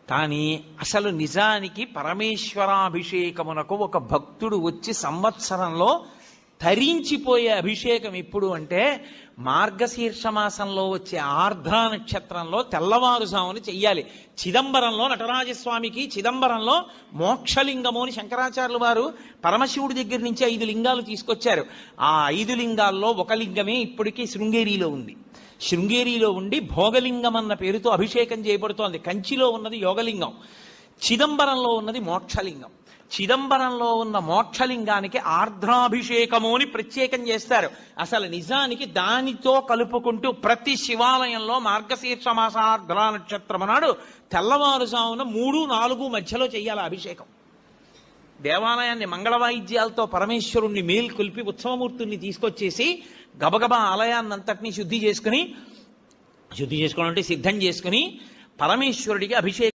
కానీ అసలు నిజానికి పరమేశ్వరాభిషేకమునకు ఒక భక్తుడు వచ్చి సంవత్సరంలో తరించిపోయే అభిషేకం ఎప్పుడు అంటే మార్గశీర్ష మాసంలో వచ్చే ఆర్ద్రా నక్షత్రంలో తెల్లవారుజామున చెయ్యాలి. చిదంబరంలో నటరాజస్వామికి చిదంబరంలో మోక్షలింగము అని శంకరాచార్యులు వారు పరమశివుడి దగ్గర నుంచి 5 లింగాలు తీసుకొచ్చారు. ఆ 5 లింగాల్లో ఒక లింగమే ఇప్పటికీ శృంగేరిలో ఉంది. శృంగేరిలో ఉండి భోగలింగం అన్న పేరుతో అభిషేకం చేయబడుతోంది. కంచిలో ఉన్నది యోగలింగం, చిదంబరంలో ఉన్నది మోక్షలింగం. చిదంబరంలో ఉన్న మోక్షలింగానికి ఆర్ద్రాభిషేకము అని ప్రత్యేకం చేస్తారు. అసలు నిజానికి దానితో కలుపుకుంటూ ప్రతి శివాలయంలో మార్గశీర్ష మాస ఆర్ద్రా నక్షత్రం నాడు తెల్లవారుజామున 3-4 మధ్యలో చెయ్యాలి అభిషేకం. దేవాలయాన్ని మంగళవాయిద్యాలతో పరమేశ్వరుణ్ణి మేల్కొల్పి ఉత్సవమూర్తుల్ని తీసుకొచ్చేసి గబగబా ఆలయాన్నంతటినీ శుద్ధి చేసుకోవడం అంటే సిద్ధం చేసుకుని పరమేశ్వరుడికి అభిషేకం